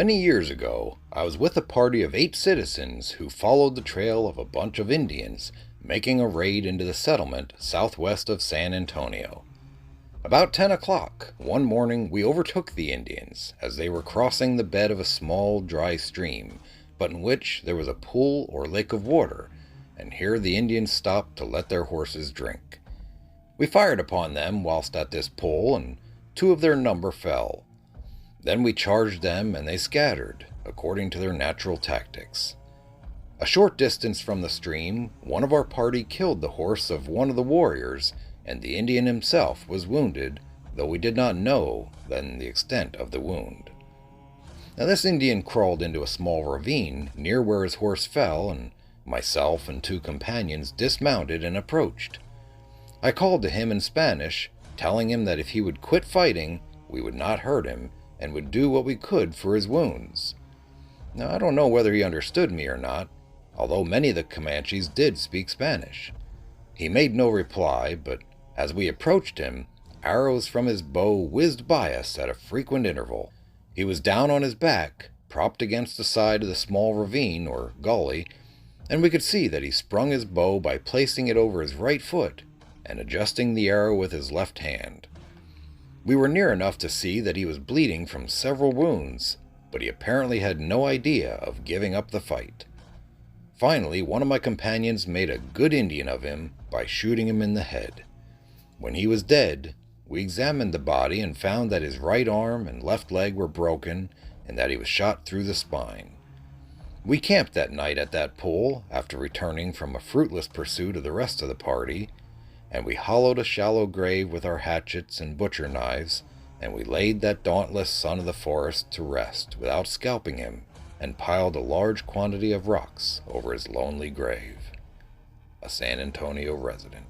Many years ago, I was with a party of 8 citizens who followed the trail of a bunch of Indians making a raid into the settlement southwest of San Antonio. About 10 o'clock one morning, we overtook the Indians as they were crossing the bed of a small, dry stream, but in which there was a pool or lake of water, and here the Indians stopped to let their horses drink. We fired upon them whilst at this pool, and 2 of their number fell. Then we charged them, and they scattered, according to their natural tactics. A short distance from the stream, one of our party killed the horse of one of the warriors, and the Indian himself was wounded, though we did not know then the extent of the wound. Now this Indian crawled into a small ravine near where his horse fell, and myself and 2 companions dismounted and approached. I called to him in Spanish, telling him that if he would quit fighting, we would not hurt him, and would do what we could for his wounds. Now I don't know whether he understood me or not, although many of the Comanches did speak Spanish. He made no reply, but as we approached him, arrows from his bow whizzed by us at a frequent interval. He was down on his back, propped against the side of the small ravine or gully, and we could see that he sprung his bow by placing it over his right foot and adjusting the arrow with his left hand. We were near enough to see that he was bleeding from several wounds, but he apparently had no idea of giving up the fight. Finally, one of my companions made a good Indian of him by shooting him in the head. When he was dead, we examined the body and found that his right arm and left leg were broken and that he was shot through the spine. We camped that night at that pool after returning from a fruitless pursuit of the rest of the party, and we hollowed a shallow grave with our hatchets and butcher knives, and we laid that dauntless son of the forest to rest without scalping him, and piled a large quantity of rocks over his lonely grave. A San Antonio resident.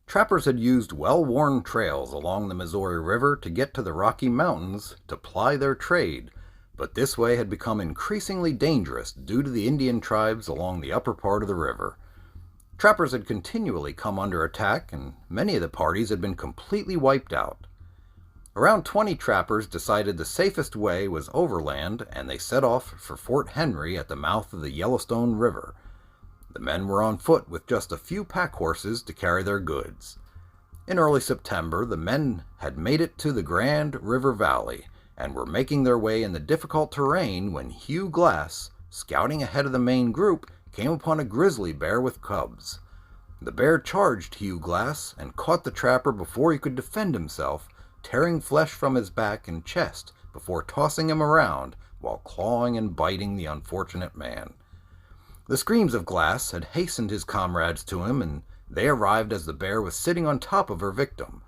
Trappers had used well-worn trails along the Missouri River to get to the Rocky Mountains to ply their trade, but this way had become increasingly dangerous due to the Indian tribes along the upper part of the river. Trappers had continually come under attack, and many of the parties had been completely wiped out. Around 20 trappers decided the safest way was overland, and they set off for Fort Henry at the mouth of the Yellowstone River. The men were on foot with just a few pack horses to carry their goods. In early September, the men had made it to the Grand River Valley and were making their way in the difficult terrain when Hugh Glass, scouting ahead of the main group, came upon a grizzly bear with cubs. The bear charged Hugh Glass and caught the trapper before he could defend himself, tearing flesh from his back and chest before tossing him around while clawing and biting the unfortunate man. The screams of Glass had hastened his comrades to him, and they arrived as the bear was sitting on top of her victim.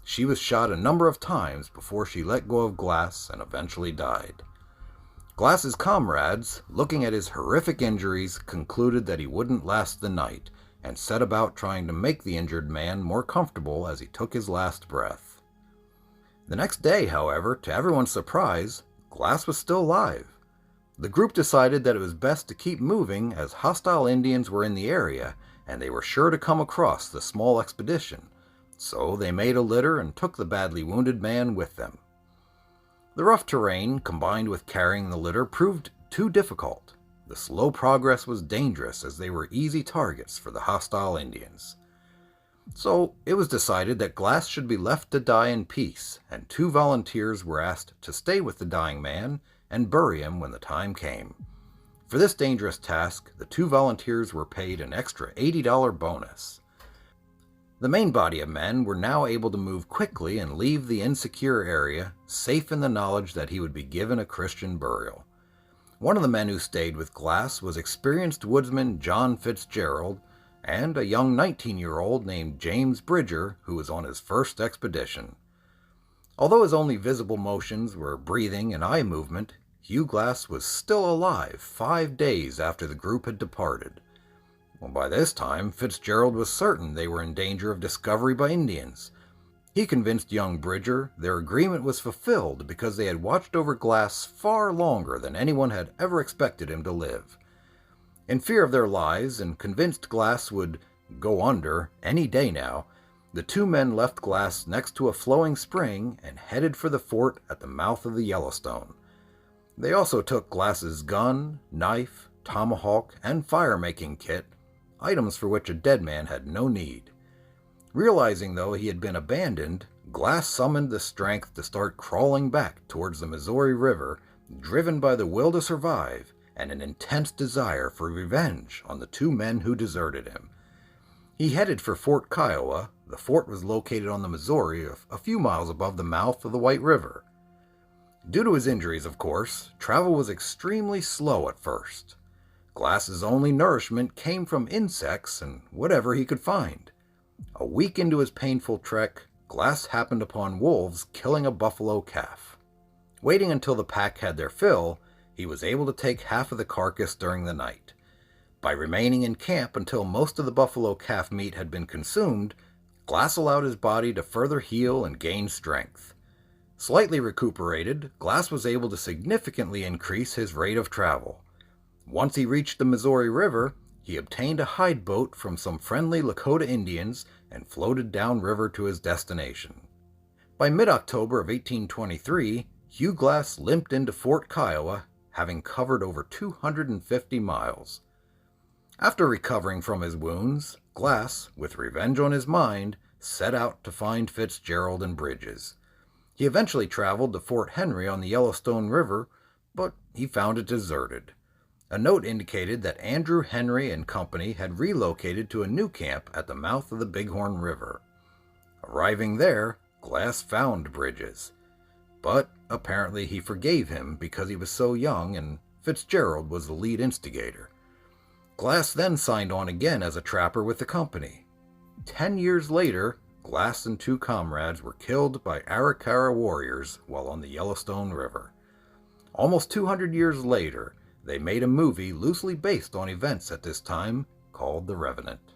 She was shot a number of times before she let go of Glass and eventually died. Glass's comrades, looking at his horrific injuries, concluded that he wouldn't last the night, and set about trying to make the injured man more comfortable as he took his last breath. The next day, however, to everyone's surprise, Glass was still alive. The group decided that it was best to keep moving as hostile Indians were in the area, and they were sure to come across the small expedition, so they made a litter and took the badly wounded man with them. The rough terrain, combined with carrying the litter, proved too difficult. The slow progress was dangerous as they were easy targets for the hostile Indians. So it was decided that Glass should be left to die in peace, and 2 volunteers were asked to stay with the dying man and bury him when the time came. For this dangerous task, the 2 volunteers were paid an extra $80 bonus. The main body of men were now able to move quickly and leave the insecure area, safe in the knowledge that he would be given a Christian burial. One of the men who stayed with Glass was experienced woodsman John Fitzgerald, and a young 19-year-old named James Bridger, who was on his first expedition. Although his only visible motions were breathing and eye movement, Hugh Glass was still alive 5 days after the group had departed. Well, by this time, Fitzgerald was certain they were in danger of discovery by Indians, He convinced young Bridger their agreement was fulfilled because they had watched over Glass far longer than anyone had ever expected him to live. In fear of their lives and convinced Glass would go under any day now, the two men left Glass next to a flowing spring and headed for the fort at the mouth of the Yellowstone. They also took Glass's gun, knife, tomahawk, and fire-making kit, items for which a dead man had no need. Realizing, though, he had been abandoned, Glass summoned the strength to start crawling back towards the Missouri River, driven by the will to survive and an intense desire for revenge on the two men who deserted him. He headed for Fort Kiowa. The fort was located on the Missouri, a few miles above the mouth of the White River. Due to his injuries, of course, travel was extremely slow at first. Glass's only nourishment came from insects and whatever he could find. A week into his painful trek, Glass happened upon wolves killing a buffalo calf. Waiting until the pack had their fill, he was able to take half of the carcass during the night. By remaining in camp until most of the buffalo calf meat had been consumed, Glass allowed his body to further heal and gain strength. Slightly recuperated, Glass was able to significantly increase his rate of travel. Once he reached the Missouri River, he obtained a hide boat from some friendly Lakota Indians and floated downriver to his destination. By mid-October of 1823, Hugh Glass limped into Fort Kiowa, having covered over 250 miles. After recovering from his wounds, Glass, with revenge on his mind, set out to find Fitzgerald and Bridges. He eventually traveled to Fort Henry on the Yellowstone River, but he found it deserted. A note indicated that Andrew Henry and company had relocated to a new camp at the mouth of the Bighorn River. Arriving there, Glass found Bridges, but apparently he forgave him because he was so young and Fitzgerald was the lead instigator. Glass then signed on again as a trapper with the company. 10 years later, Glass and two comrades were killed by Arikara warriors while on the Yellowstone River. Almost 200 years later, they made a movie loosely based on events at this time called The Revenant.